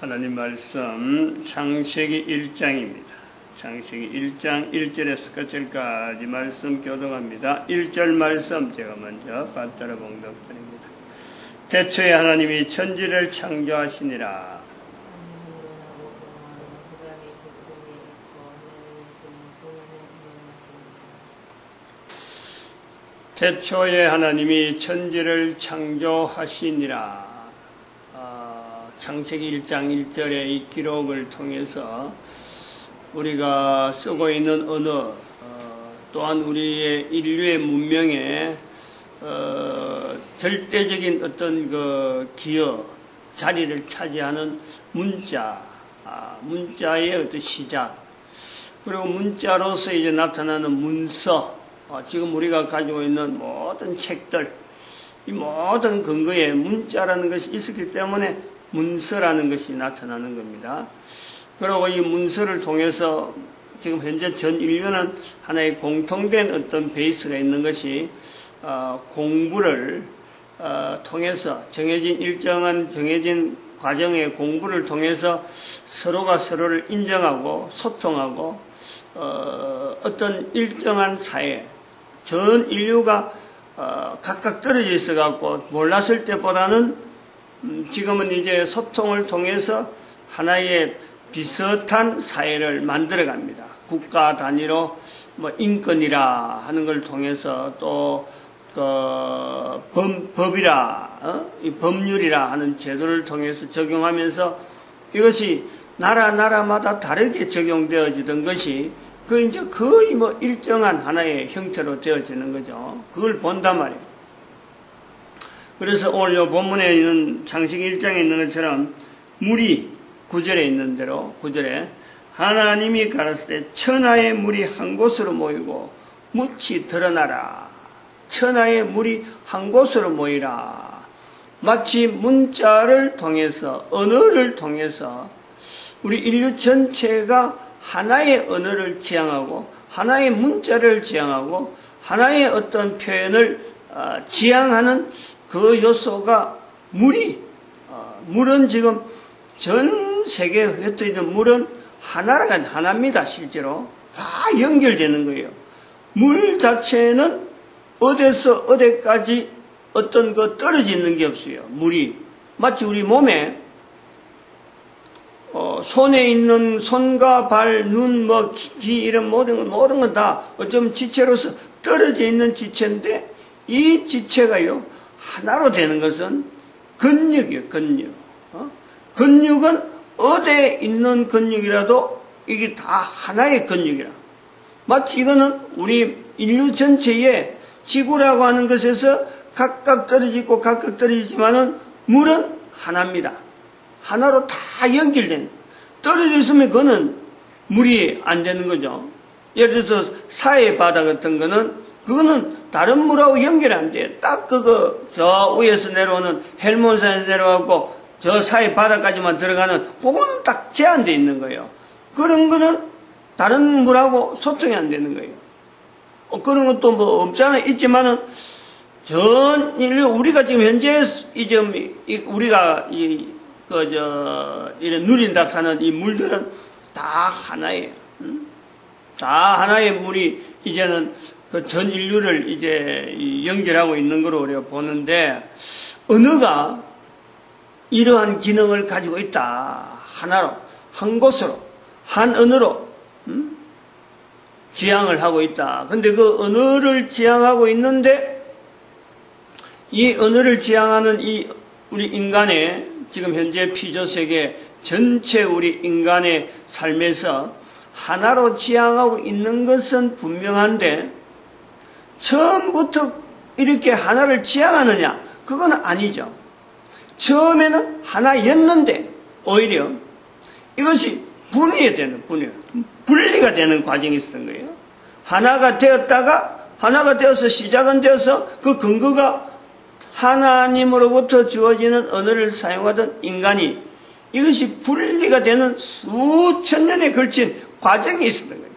하나님 말씀 창세기 1장입니다. 창세기 1장 1절에서 끝절까지 말씀 교독합니다. 1절 말씀 제가 먼저 받들어 봉독드립니다. 태초에 하나님이 천지를 창조하시니라. 태초에 하나님이 천지를 창조하시니라. 창세기 1장 1절의 이 기록을 통해서 우리가 쓰고 있는 언어, 또한 우리의 인류의 문명에 절대적인 어떤 그 기여, 자리를 차지하는 문자의 어떤 시작, 그리고 문자로서 이제 나타나는 문서, 지금 우리가 가지고 있는 모든 책들, 이 모든 근거에 문자라는 것이 있었기 때문에 문서라는 것이 나타나는 겁니다. 그리고 이 문서를 통해서 지금 현재 전 인류는 하나의 공통된 어떤 베이스가 있는 것이 공부를 통해서 정해진 과정의 공부를 통해서 서로가 서로를 인정하고 소통하고 어떤 일정한 사회, 전 인류가 각각 떨어져 있어 갖고 몰랐을 때보다는 지금은 이제 소통을 통해서 하나의 비슷한 사회를 만들어 갑니다. 국가 단위로 인권이라 하는 걸 통해서 또 이 법률이라 하는 제도를 통해서 적용하면서 이것이 나라마다 다르게 적용되어지던 것이 그 이제 거의 일정한 하나의 형태로 되어지는 거죠. 그걸 본단 말이에요. 그래서 오늘 이 본문에 있는 창세기 1장에 있는 것처럼 물이 9절에 있는 대로 9절에 하나님이 가라사대 천하의 물이 한 곳으로 모이고 묻히 드러나라. 천하의 물이 한 곳으로 모이라. 마치 문자를 통해서 언어를 통해서 우리 인류 전체가 하나의 언어를 지향하고 하나의 문자를 지향하고 하나의 어떤 표현을 지향하는 그 요소가 물은 지금 전 세계에 흩어있는 물은 하나입니다. 실제로 다 연결되는 거예요. 물 자체는 어디서 어디까지 어떤 거 떨어져 있는 게 없어요. 물이 마치 우리 몸에 손에 있는 손과 발, 눈, 귀 이런 모든 건 다 어쩌면 지체로서 떨어져 있는 지체인데 이 지체가요 하나로 되는 것은 근육이에요. 근육은 어디에 있는 근육이라도 이게 다 하나의 근육이라. 마치 이거는 우리 인류 전체의 지구라고 하는 것에서 각각 떨어지고 각각 떨어지지만은 물은 하나입니다. 하나로 다 연결된. 떨어져 있으면 그거는 물이 안 되는 거죠. 예를 들어서 사해 바다 같은 거는 그거는 다른 물하고 연결이 안 돼요. 딱 저 위에서 내려오는 헬몬산에서 내려가고 저 사해 바다까지만 들어가는 그거는 딱 제한되어 있는 거예요. 그런 거는 다른 물하고 소통이 안 되는 거예요. 그런 것도 없잖아요. 있지만은 전 인류 우리가 지금 현재 우리가 이런 누린다 하는 이 물들은 다 하나예요. 다 하나의 물이 이제는 그 전 인류를 이제 연결하고 있는 거로 우리가 보는데 언어가 이러한 기능을 가지고 있다. 하나로, 한 곳으로, 한 언어로 지향을 하고 있다. 근데 그 언어를 지향하고 있는데 이 언어를 지향하는 우리 인간의 지금 현재 피조세계 전체 우리 인간의 삶에서 하나로 지향하고 있는 것은 분명한데 처음부터 이렇게 하나를 지향하느냐? 그건 아니죠. 처음에는 하나였는데 오히려 이것이 분리가 되는 과정이 있었던 거예요. 하나가 되어서 시작은 되어서 그 근거가 하나님으로부터 주어지는 언어를 사용하던 인간이 이것이 분리가 되는 수천 년에 걸친 과정이 있었던 거예요.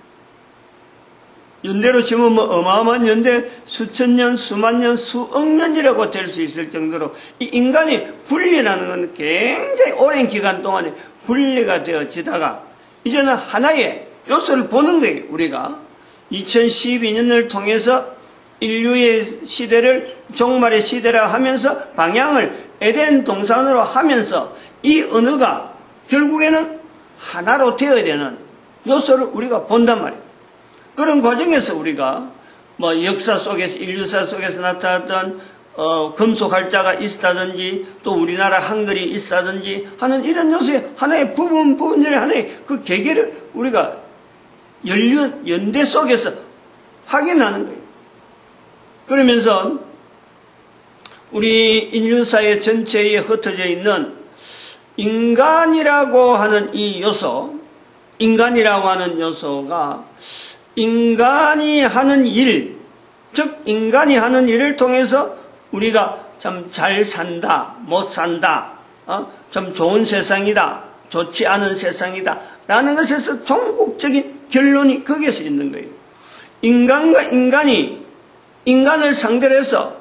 연대로 치면 어마어마한 연대 수천 년, 수만 년, 수억 년이라고 될 수 있을 정도로 이 인간이 분리라는 건 굉장히 오랜 기간 동안에 분리가 되어지다가 이제는 하나의 요소를 보는 거예요. 우리가 2012년을 통해서 인류의 시대를 종말의 시대라 하면서 방향을 에덴 동산으로 하면서 이 언어가 결국에는 하나로 되어야 되는 요소를 우리가 본단 말이에요. 그런 과정에서 우리가 역사 속에서 인류사 속에서 나타났던 금속 활자가 있다든지 또 우리나라 한글이 있다든지 하는 이런 요소의 하나의 부분들의 하나의 그 계계를 우리가 연대 속에서 확인하는 거예요. 그러면서 우리 인류사회 전체에 흩어져 있는 인간이라고 하는 이 요소, 인간이라고 하는 요소가 인간이 하는 일, 즉 인간이 하는 일을 통해서 우리가 참 잘 산다, 못 산다, 참 좋은 세상이다, 좋지 않은 세상이다 라는 것에서 종국적인 결론이 거기에서 있는 거예요. 인간과 인간이 인간을 상대로 해서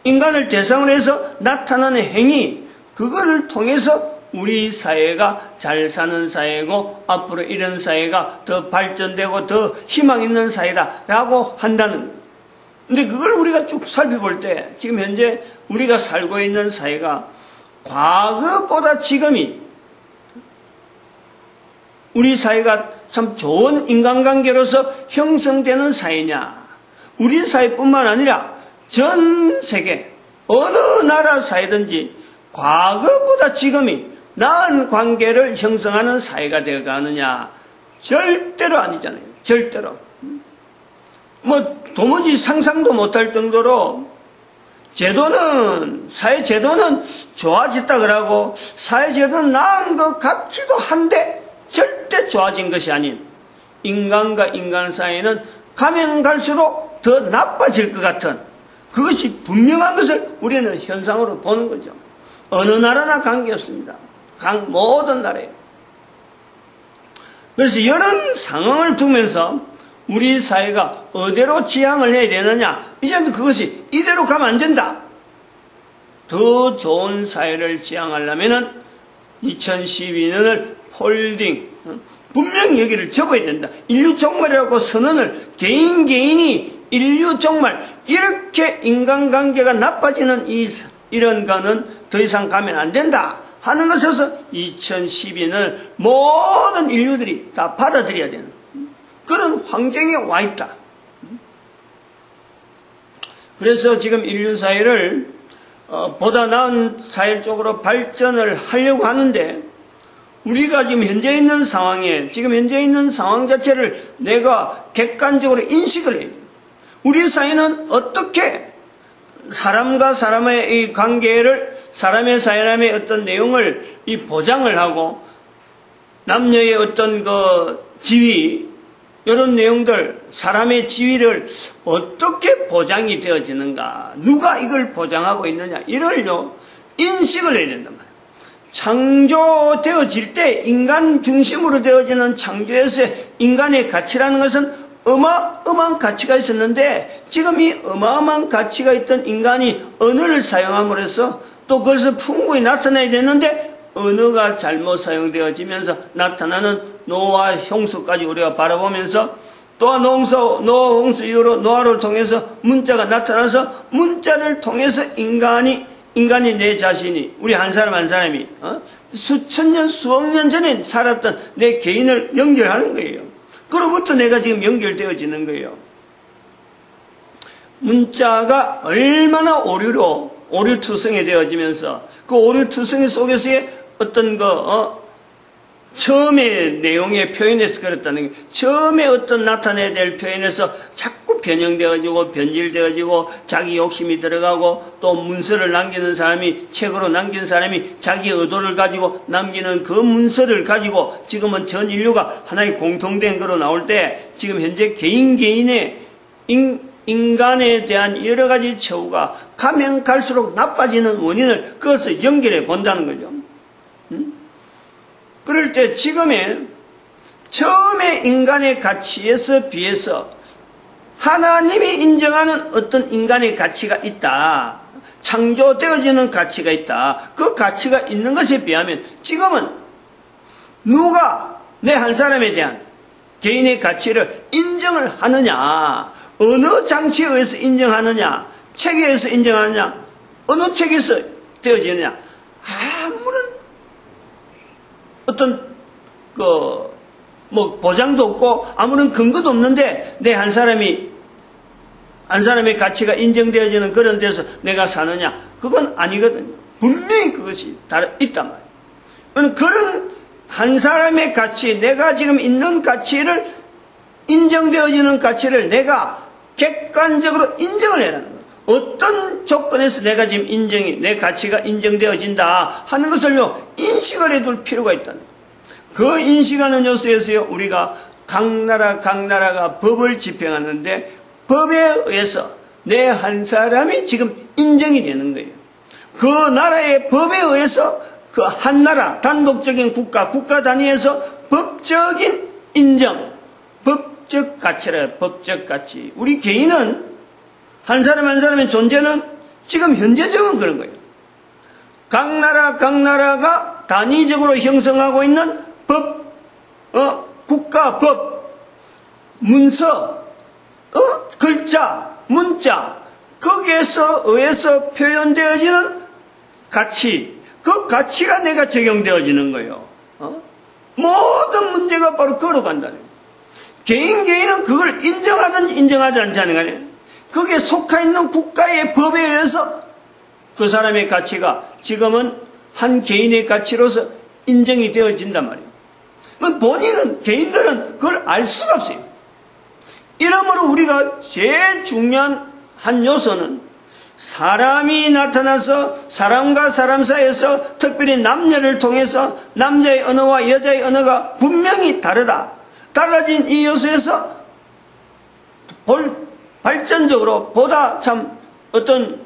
인간을 대상으로 해서 나타나는 행위, 그거를 통해서 우리 사회가 잘 사는 사회고 앞으로 이런 사회가 더 발전되고 더 희망 있는 사회다라고 한다는 거예요. 근데 그걸 우리가 쭉 살펴볼 때 지금 현재 우리가 살고 있는 사회가 과거보다 지금이 우리 사회가 참 좋은 인간관계로서 형성되는 사회냐, 우리 사회뿐만 아니라 전 세계 어느 나라 사회든지 과거보다 지금이 나은 관계를 형성하는 사회가 되어가느냐? 절대로 아니잖아요. 절대로. 도무지 상상도 못할 정도로 사회 제도는 좋아졌다 그러고 사회 제도는 나은 것 같기도 한데 절대 좋아진 것이 아닌 인간과 인간 사이는 가면 갈수록 더 나빠질 것 같은 그것이 분명한 것을 우리는 현상으로 보는 거죠. 어느 나라나 관계없습니다. 모든 나라에. 그래서 이런 상황을 두면서 우리 사회가 어디로 지향을 해야 되느냐, 이제는 그것이 이대로 가면 안 된다. 더 좋은 사회를 지향하려면은 2012년을 폴딩, 분명히 여기를 접어야 된다. 인류 종말이라고 선언을 개인이 인류 종말, 이렇게 인간관계가 나빠지는 이런 거는 더 이상 가면 안 된다 하는 것에서 2012년을 모든 인류들이 다 받아들여야 되는 그런 환경에 와 있다. 그래서 지금 인류 사회를 보다 나은 사회 쪽으로 발전을 하려고 하는데 우리가 지금 현재 있는 상황에 지금 현재 있는 상황 자체를 내가 객관적으로 인식을 해요. 우리 사회는 어떻게 사람과 사람의 이 관계를 사람의 사람의 어떤 내용을 이 보장을 하고 남녀의 어떤 그 지위 이런 내용들 사람의 지위를 어떻게 보장이 되어지는가 누가 이걸 보장하고 있느냐 이를요 인식을 해야 된단 말이에요. 창조되어질 때 인간 중심으로 되어지는 창조에서의 인간의 가치라는 것은 어마어마한 가치가 있었는데 지금 이 어마어마한 가치가 있던 인간이 언어를 사용함으로 해서 또 그것을 풍부히 나타내야 되는데 언어가 잘못 사용되어지면서 나타나는 노화 홍수까지 우리가 바라보면서 또한 노화 홍수 이후로 노화를 통해서 문자가 나타나서 문자를 통해서 인간이 내 자신이 우리 한 사람 한 사람이 수천 년 수억 년 전에 살았던 내 개인을 연결하는 거예요. 그로부터 내가 지금 연결되어지는 거예요. 문자가 얼마나 오류투성이 되어지면서 그 오류투성이 속에서의 어떤 처음에 내용의 표현에서 그렇다는 게 처음에 어떤 나타내야 될 표현에서 자꾸 변형되어지고 변질되어지고 자기 욕심이 들어가고 또 문서를 남기는 사람이 책으로 남긴 사람이 자기 의도를 가지고 남기는 그 문서를 가지고 지금은 전 인류가 하나의 공통된 거로 나올 때 지금 현재 개인의 인간에 대한 여러 가지 처우가 가면 갈수록 나빠지는 원인을 그것을 연결해 본다는 거죠. 그럴 때 지금의 처음에 인간의 가치에서 비해서 하나님이 인정하는 어떤 인간의 가치가 있다. 창조되어지는 가치가 있다. 그 가치가 있는 것에 비하면 지금은 누가 내 한 사람에 대한 개인의 가치를 인정을 하느냐, 어느 장치에 의해서 인정하느냐, 책에 의해서 인정하느냐, 어느 책에서 되어지느냐, 아무런 어떤 보장도 없고 아무런 근거도 없는데 내 한 사람의 가치가 인정되어지는 그런 데서 내가 사느냐, 그건 아니거든요. 분명히 그것이 있단 말이에요. 그런 한 사람의 가치, 내가 지금 있는 가치를, 인정되어지는 가치를 내가 객관적으로 인정을 해라는 거예요. 어떤 조건에서 내가 지금 내 가치가 인정되어진다 하는 것을요, 인식을 해둘 필요가 있다는 거예요. 그 인식하는 요소에서요, 우리가 각 나라가 법을 집행하는데 법에 의해서 내 한 사람이 지금 인정이 되는 거예요. 그 나라의 법에 의해서 그 한 나라, 단독적인 국가 단위에서 법적인 인정, 법적 가치라, 법적 가치. 우리 개인은 한 사람 한 사람의 존재는 지금 현재적은 그런 거예요. 각 나라가 단위적으로 형성하고 있는 법, 국가 법, 문서, 글자, 문자, 거기에서 의해서 표현되어지는 가치, 그 가치가 내가 적용되어지는 거예요. 모든 문제가 바로 걸어간다는 거예요. 개인은 그걸 인정하든지 인정하지 않자는 거 아니에요. 거기에 속해 있는 국가의 법에 의해서 그 사람의 가치가 지금은 한 개인의 가치로서 인정이 되어진단 말이에요. 개인들은 그걸 알 수가 없어요. 이러므로 우리가 제일 중요한 한 요소는 사람이 나타나서 사람과 사람 사이에서 특별히 남녀를 통해서 남자의 언어와 여자의 언어가 분명히 달라진 이 요소에서 발전적으로 보다 참 어떤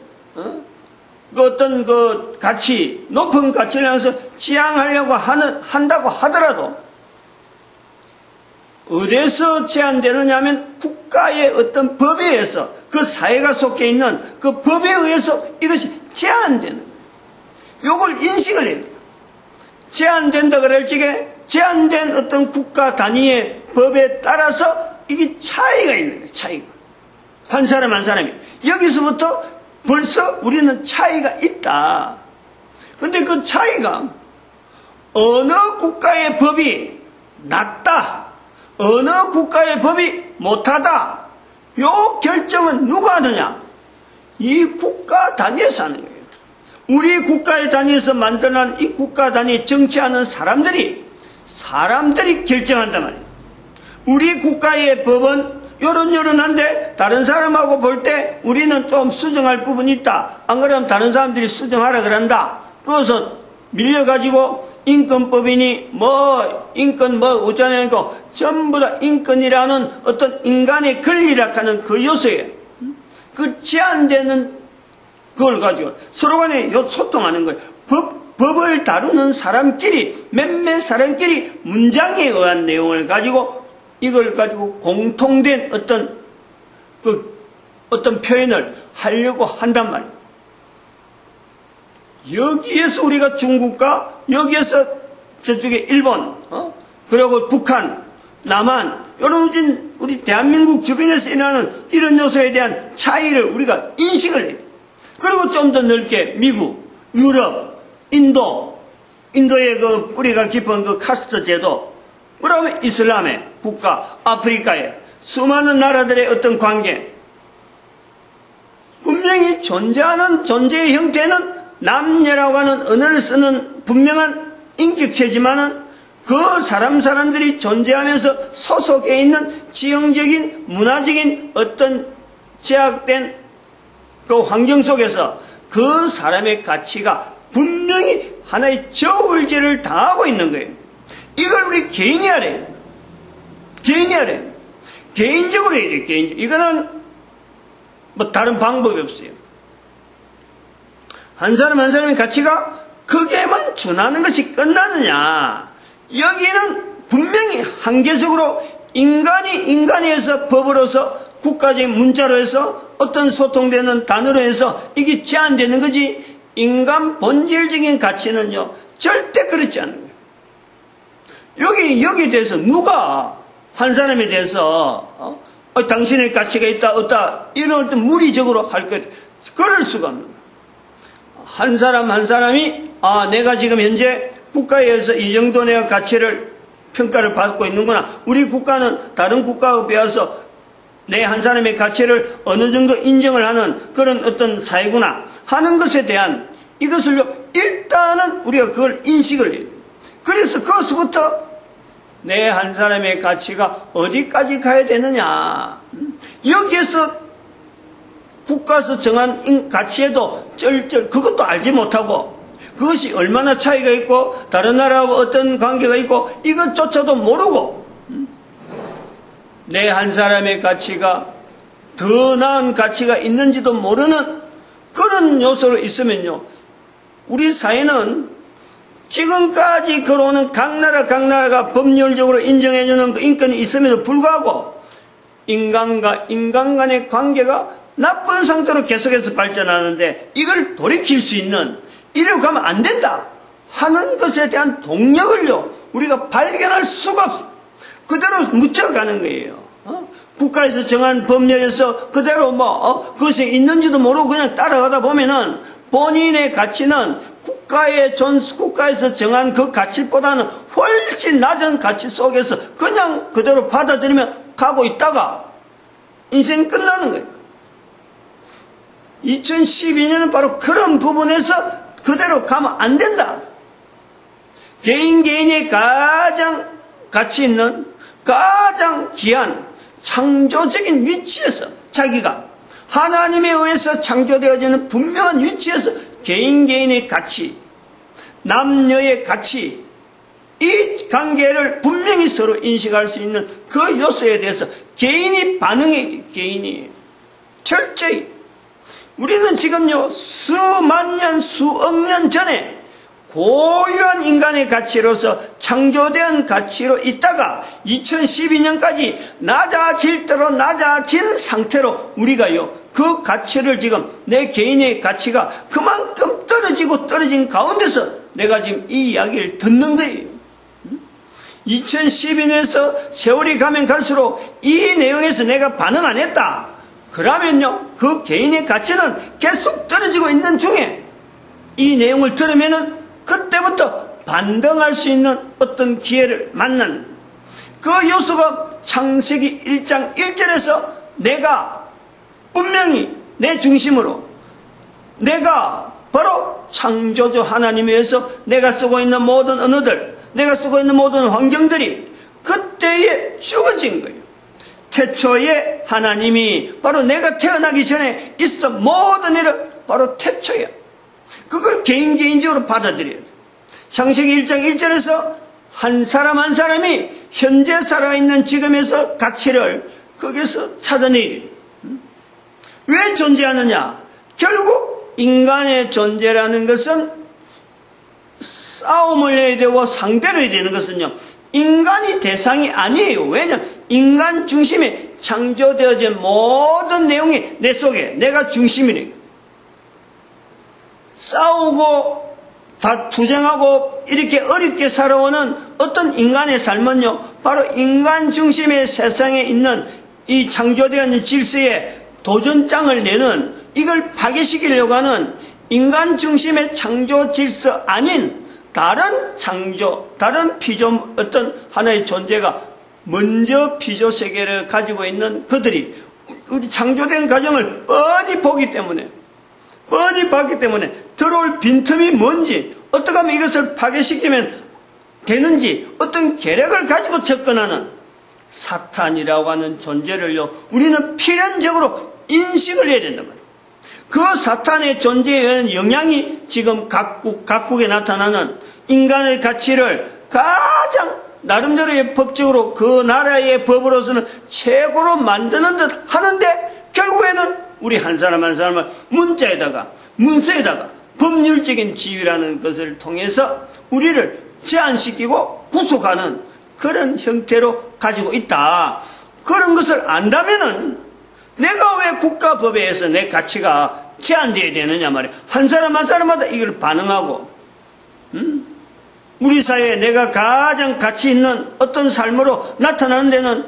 가치, 높은 가치를 향해서 지향하려고 한다고 하더라도 어디서 제한되느냐 하면 국가의 어떤 법에 의해서 그 사회가 속해 있는 그 법에 의해서 이것이 제한되는 거예요. 이걸 인식을 해야 돼요. 제한된다 그럴 적에 제한된 어떤 국가 단위의 법에 따라서 이게 차이가 있는 거예요. 차이가. 한 사람 한 사람이. 여기서부터 벌써 우리는 차이가 있다. 그런데 그 차이가 어느 국가의 법이 낫다, 어느 국가의 법이 못하다, 요 결정은 누가 하느냐? 이 국가 단위에서 하는 거예요. 우리 국가의 단위에서 만들어낸 이 국가 단위에 정치하는 사람들이 결정한단 말이에요. 우리 국가의 법은 요런요런한데 다른 사람하고 볼 때 우리는 좀 수정할 부분이 있다. 안 그러면 다른 사람들이 수정하라 그런다. 그것을 밀려가지고 인권법이니 인권 어쩌냐니까 전부 다 인권이라는 어떤 인간의 권리라 하는 그 요소에 그 제한되는 그걸 가지고 서로 간에 소통하는 거예요. 법을 다루는 사람끼리, 몇몇 사람끼리 문장에 의한 내용을 가지고 이걸 가지고 공통된 어떤 표현을 하려고 한단 말이에요. 여기에서 우리가 중국과 여기에서 저쪽에 일본, 그리고 북한, 남한, 이런 우리 대한민국 주변에서 일어나는 이런 요소에 대한 차이를 우리가 인식을 해요. 그리고 좀 더 넓게 미국, 유럽, 인도의 그 뿌리가 깊은 그 카스트 제도, 그러면 이슬람의 국가, 아프리카의 수많은 나라들의 어떤 관계, 분명히 존재하는 존재의 형태는 남녀라고 하는 언어를 쓰는 분명한 인격체지만은 그 사람들이 존재하면서 소속해 있는 지형적인, 문화적인 어떤 제약된 그 환경 속에서 그 사람의 가치가 분명히 하나의 저울질을 당하고 있는 거예요. 이걸 우리 개인이 하래. 개인적으로 해야 돼요. 이거는 다른 방법이 없어요. 한 사람 한 사람의 가치가 거기에만 준하는 것이 끝나느냐? 여기는 분명히 한계적으로 인간에 의해서 법으로서 국가적인 문자로 해서 어떤 소통되는 단어로 해서 이게 제한되는 거지, 인간 본질적인 가치는요 절대 그렇지 않은 거예요. 여기에 대해서 누가 한 사람에 대해서 당신의 가치가 있다 없다 이런 어떤 무리적으로 할 것, 그럴 수가 없는 거예요. 한 사람 한 사람이 내가 지금 현재 국가에서 이 정도 내가 가치를 평가를 받고 있는구나, 우리 국가는 다른 국가와 비해서 내 한 사람의 가치를 어느 정도 인정을 하는 그런 어떤 사회구나 하는 것에 대한 이것을 일단은 우리가 그걸 인식을 해요. 그래서 그것부터 내 한 사람의 가치가 어디까지 가야 되느냐, 여기에서 국가에서 정한 가치에도 그것도 알지 못하고 그것이 얼마나 차이가 있고 다른 나라와 어떤 관계가 있고 이것조차도 모르고 내 한 사람의 가치가 더 나은 가치가 있는지도 모르는 그런 요소로 있으면요, 우리 사회는 지금까지 걸어오는 각 나라가 법률적으로 인정해주는 그 인권이 있음에도 불구하고 인간과 인간 간의 관계가 나쁜 상태로 계속해서 발전하는데 이걸 돌이킬 수 있는, 이리로 가면 안 된다 하는 것에 대한 동력을요 우리가 발견할 수가 없어요. 그대로 묻혀가는 거예요. 국가에서 정한 법령에서 그대로 그것이 있는지도 모르고 그냥 따라가다 보면은 본인의 가치는 국가에서 정한 그 가치보다는 훨씬 낮은 가치 속에서 그냥 그대로 받아들이며 가고 있다가 인생 끝나는 거예요. 2012년은 바로 그런 부분에서 그대로 가면 안 된다. 개인이 가장 가치 있는, 가장 귀한 창조적인 위치에서 자기가 하나님에 의해서 창조되어지는 분명한 위치에서 개인의 가치, 남녀의 가치, 이 관계를 분명히 서로 인식할 수 있는 그 요소에 대해서 개인이 반응해, 개인이 철저히. 우리는 지금요 수만 년, 수억 년 전에 고유한 인간의 가치로서 창조된 가치로 있다가 2012년까지 낮아질 대로 낮아진 상태로 우리가요 그 가치를 지금 내 개인의 가치가 그만큼 떨어진 가운데서 내가 지금 이 이야기를 듣는 거예요. 2012년에서 세월이 가면 갈수록 이 내용에서 내가 반응 안 했다 그러면요 그 개인의 가치는 계속 떨어지고 있는 중에 이 내용을 들으면은 그때부터 반등할 수 있는 어떤 기회를 만나는 그 요소가 창세기 1장 1절에서 내가 분명히 내 중심으로 내가 바로 창조주 하나님에 의해서 내가 쓰고 있는 모든 언어들, 내가 쓰고 있는 모든 환경들이 그때에 주어진 거예요. 태초에 하나님이 바로 내가 태어나기 전에 있었던 모든 일은 바로 태초야. 그걸 개인적으로 받아들여야 돼. 창세기 1장 1절에서 한 사람 한 사람이 현재 살아있는 지금에서 가치를 거기서 찾아내야 돼. 왜 존재하느냐? 결국 인간의 존재라는 것은 싸움을 해야 되고 상대로 해야 되는 것은요 인간이 대상이 아니에요. 왜냐하면 인간 중심에 창조되어진 모든 내용이 내 속에 내가 중심이니까. 싸우고 투쟁하고 이렇게 어렵게 살아오는 어떤 인간의 삶은요 바로 인간 중심의 세상에 있는 이 창조되어진 질서에 도전장을 내는, 이걸 파괴시키려고 하는 인간 중심의 창조 질서 아닌 다른 창조, 다른 피조, 어떤 하나의 존재가 먼저 피조 세계를 가지고 있는 그들이 우리 창조된 과정을 뻔히 봤기 때문에 들어올 빈틈이 뭔지, 어떻게 하면 이것을 파괴시키면 되는지 어떤 계략을 가지고 접근하는 사탄이라고 하는 존재를요 우리는 필연적으로 인식을 해야 된단 말이에요. 그 사탄의 존재에 의한 영향이 지금 각국에 나타나는 인간의 가치를 가장 나름대로의 법적으로 그 나라의 법으로서는 최고로 만드는 듯 하는데 결국에는 우리 한 사람 한 사람을 문서에다가 법률적인 지위라는 것을 통해서 우리를 제한시키고 구속하는 그런 형태로 가지고 있다. 그런 것을 안다면은 내가 왜 국가법에 의해서 내 가치가 제한되어야 되느냐 말이야. 한 사람 한 사람마다 이걸 반응하고 우리 사회에 내가 가장 가치 있는 어떤 삶으로 나타나는 데는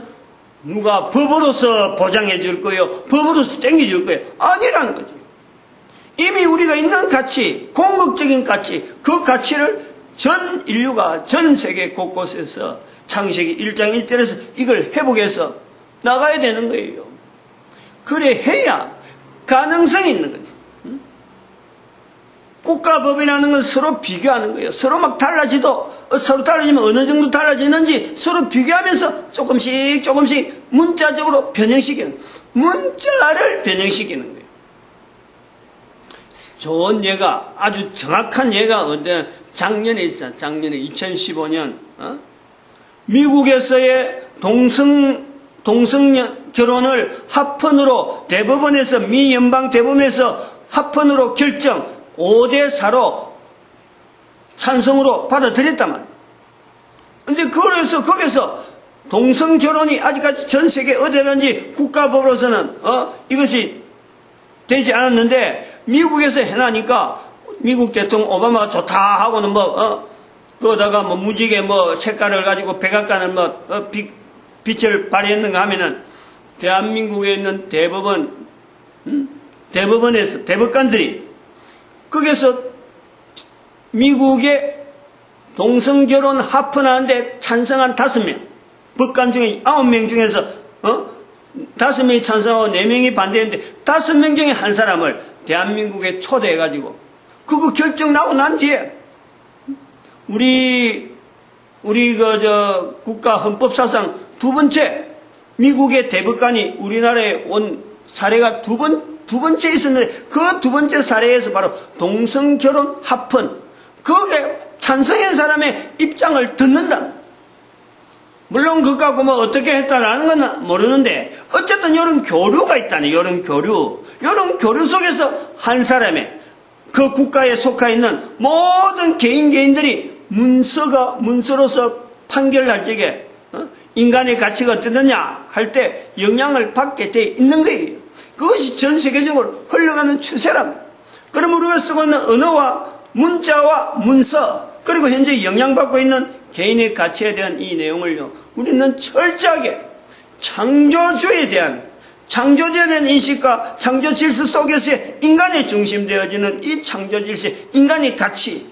누가 법으로서 보장해 줄 거예요? 법으로서 챙겨줄 거예요? 아니라는 거지. 이미 우리가 있는 가치, 공격적인 가치, 그 가치를 전 인류가 전 세계 곳곳에서 창세기 1장 1절에서 이걸 회복해서 나가야 되는 거예요. 그래 해야 가능성이 있는 거지. 국가법이라는 건 서로 비교하는 거예요. 서로 막 서로 달라지면 어느 정도 달라지는지 서로 비교하면서 조금씩 문자적으로 문자를 변형시키는 거예요. 좋은 예가, 아주 정확한 예가 작년에 있어요. 작년에 2015년 미국에서의 동성 결혼을 합헌으로 대법원에서 미 연방 대법원에서 합헌으로 결정 5대4로 찬성으로 받아들였단 말이에요. 근데 그래서 거기서 동성 결혼이 아직까지 전 세계 어디든지 국가법으로서는 이것이 되지 않았는데 미국에서 해나니까 미국 대통령 오바마가 좋다 하고는 그거다가 무지개 색깔을 가지고 백악관을 빛을 발휘했는가 하면은 대한민국에 있는 대법원에서 대법관들이 거기서 미국의 동성결혼 합헌하는데 찬성한 5명, 법관 중에 9명 중에서 5명이 찬성하고 4명이 반대했는데 5명 중에 한 사람을 대한민국에 초대해가지고 그거 결정 나고 난 뒤에 우리 국가 헌법사상 2번째 미국의 대법관이 우리나라에 온 사례가 두 번째 있었는데 그 2번째 사례에서 바로 동성결혼 합헌 거기에 찬성한 사람의 입장을 듣는다. 물론 그거하고 어떻게 했다라는 건 모르는데 어쨌든 이런 교류가 있다네. 이런 교류 속에서 한 사람의 그 국가에 속해 있는 모든 개인들이 문서로서 판결할 적에 인간의 가치가 어떠느냐 할 때 영향을 받게 돼 있는 거예요. 그것이 전 세계적으로 흘러가는 추세랍니다. 그럼 우리가 쓰고 있는 언어와 문자와 문서 그리고 현재 영향받고 있는 개인의 가치에 대한 이 내용을요, 우리는 철저하게 창조주에 대한 인식과 창조 질서 속에서의 인간의 중심되어지는 이 창조 질서, 인간의 가치,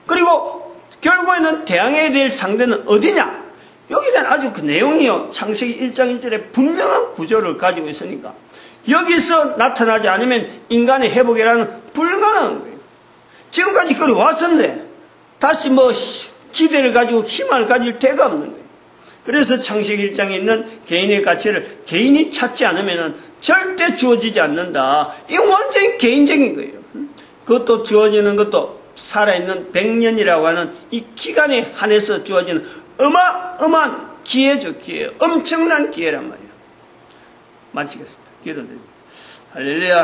그리고 결국에는 대항해야 될 상대는 어디냐? 여기에 대한 아주 그 내용이요, 창세기 1장 1절에 분명한 구조를 가지고 있으니까 여기서 나타나지 않으면 인간의 회복이라는 불가능한 거예요. 지금까지 그리 왔었는데 다시 기대를 가지고 희망을 가질 데가 없는 거예요. 그래서 창세기 1장에 있는 개인의 가치를 개인이 찾지 않으면 절대 주어지지 않는다. 이건 완전히 개인적인 거예요. 그것도 주어지는 것도 살아있는 100년이라고 하는 이 기간에 한해서 주어지는 어마어마한 기회죠. 기회. 엄청난 기회란 말이에요. 마치겠습니다. 기도드립니다. 할렐루야.